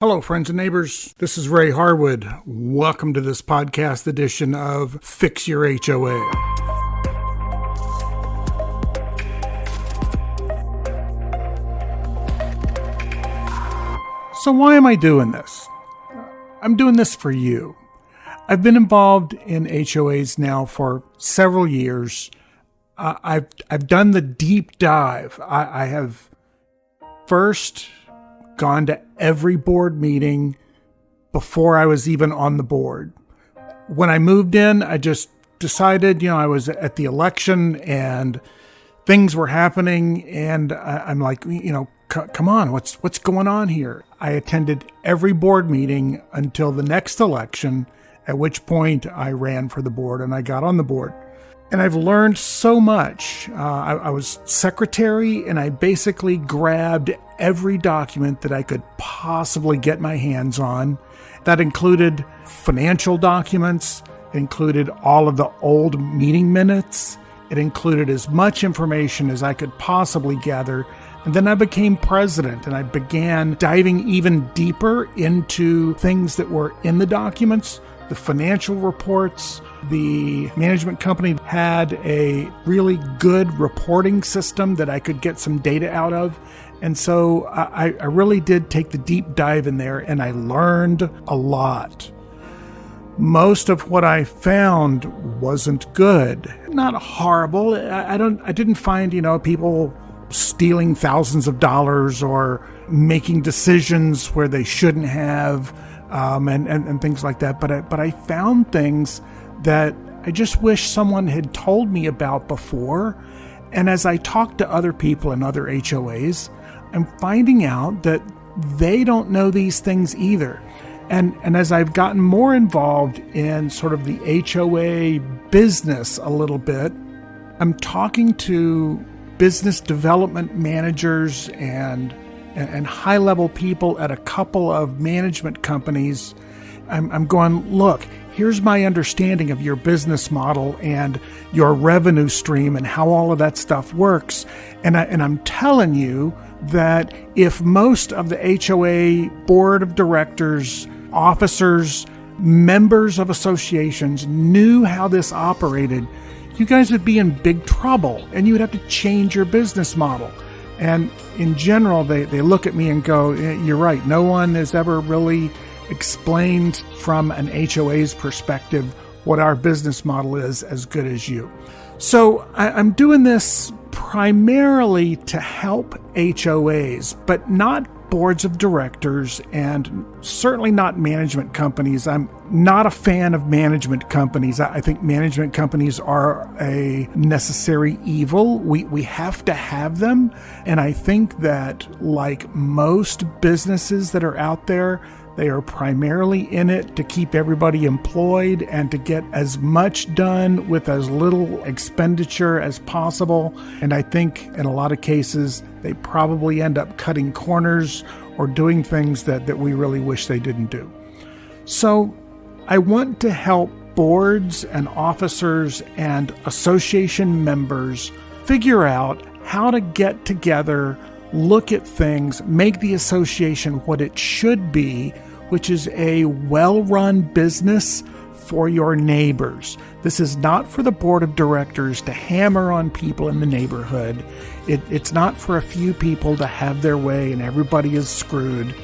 Hello, friends and neighbors. This is Ray Harwood. Welcome to this podcast edition of Fix Your HOA. So why am I doing this? I'm doing this for you. I've been involved in HOAs now for several years. I've done the deep dive. I have first gone to every board meeting before I was even on the board. When I moved in, I just decided, I was at the election and things were happening, and I'm like, come on, what's going on here? I attended every board meeting until the next election, at which point I ran for the board and I got on the board. And I've learned so much. I was secretary, and I basically grabbed every document that I could possibly get my hands on. That included financial documents, it included all of the old meeting minutes, it included as much information as I could possibly gather. And then I became president, and I began diving even deeper into things that were in the documents, the financial reports. The management company had a really good reporting system that I could get some data out of. And so I really did take the deep dive in there, and I learned a lot. Most of what I found wasn't good. Not horrible. I didn't find, people stealing thousands of dollars or making decisions where they shouldn't have, and things like that. But I found things that I just wish someone had told me about before. And as I talk to other people in other HOAs, I'm finding out that they don't know these things either. And as I've gotten more involved in sort of the HOA business a little bit, I'm talking to business development managers and high-level people at a couple of management companies. I'm going, look, here's my understanding of your business model and your revenue stream and how all of that stuff works. And I'm telling you that if most of the HOA board of directors, officers, members of associations knew how this operated, you guys would be in big trouble and you would have to change your business model. And in general, they look at me and go, you're right. No one has ever really explained from an HOA's perspective what our business model is as good as you. So I'm doing this primarily to help HOAs, but not boards of directors and certainly not management companies. I'm not a fan of management companies. I think management companies are a necessary evil. We have to have them. And I think that, like most businesses that are out there, they are primarily in it to keep everybody employed and to get as much done with as little expenditure as possible. And I think in a lot of cases, they probably end up cutting corners or doing things that we really wish they didn't do. So I want to help boards and officers and association members figure out how to get together, look at things, make the association what it should be, which is a well-run business for your neighbors. This is not for the board of directors to hammer on people in the neighborhood. It's not for a few people to have their way and everybody is screwed.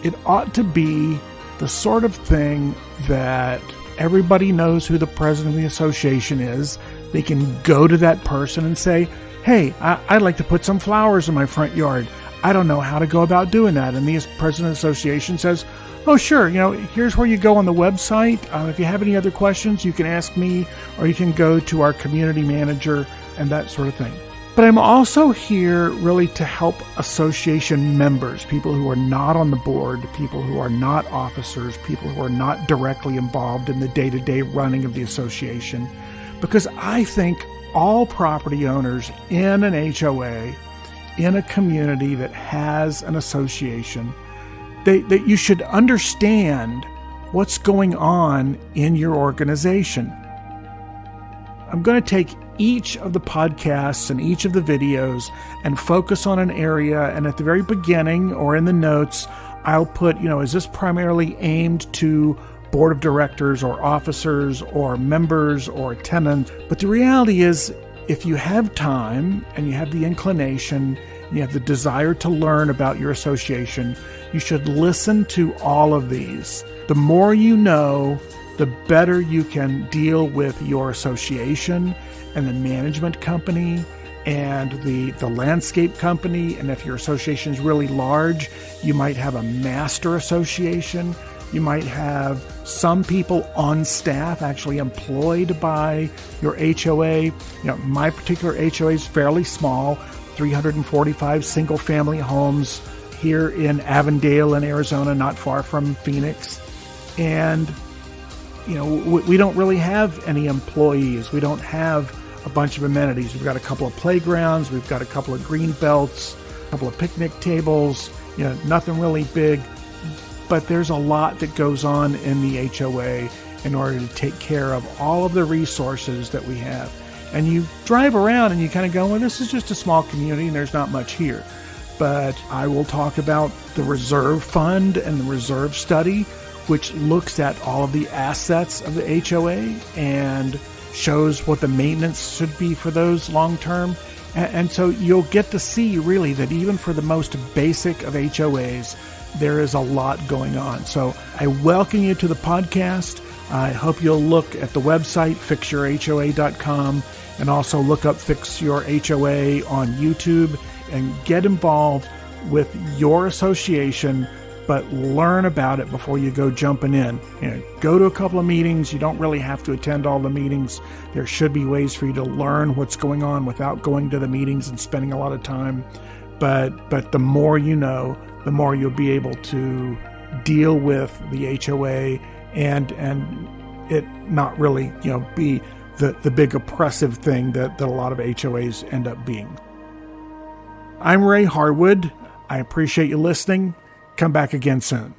It ought to be the sort of thing that everybody knows who the president of the association is. They can go to that person and say, hey, I'd like to put some flowers in my front yard. I don't know how to go about doing that. And the president of the association says, oh, sure, here's where you go on the website. If you have any other questions, you can ask me, or you can go to our community manager and that sort of thing. But I'm also here really to help association members, people who are not on the board, people who are not officers, people who are not directly involved in the day-to-day running of the association, because I think all property owners in an HOA, in a community that has an association, that you should understand what's going on in your organization. I'm going to take each of the podcasts and each of the videos and focus on an area, and at the very beginning or in the notes, I'll put, is this primarily aimed to board of directors or officers or members or tenants? But the reality is, if you have time and you have the inclination, you have the desire to learn about your association, you should listen to all of these. The more you know, the better you can deal with your association and the management company and the landscape company. And if your association is really large, you might have a master association. You might have some people on staff actually employed by your HOA. My particular HOA is fairly small, 345 single-family homes here in Avondale in Arizona, not far from Phoenix. And, we don't really have any employees. We don't have a bunch of amenities. We've got a couple of playgrounds. We've got a couple of green belts, a couple of picnic tables, nothing really big. But there's a lot that goes on in the HOA in order to take care of all of the resources that we have. And you drive around and you kind of go, well, this is just a small community and there's not much here. But I will talk about the reserve fund and the reserve study, which looks at all of the assets of the HOA and shows what the maintenance should be for those long term. And so you'll get to see really that even for the most basic of HOAs, there is a lot going on. So I welcome you to the podcast. I hope you'll look at the website, fixyourhoa.com, and also look up Fix Your HOA on YouTube and get involved with your association, but learn about it before you go jumping in. Go to a couple of meetings. You don't really have to attend all the meetings. There should be ways for you to learn what's going on without going to the meetings and spending a lot of time. But the more you know, the more you'll be able to deal with the HOA and it not really, be the big oppressive thing that a lot of HOAs end up being. I'm Ray Harwood. I appreciate you listening. Come back again soon.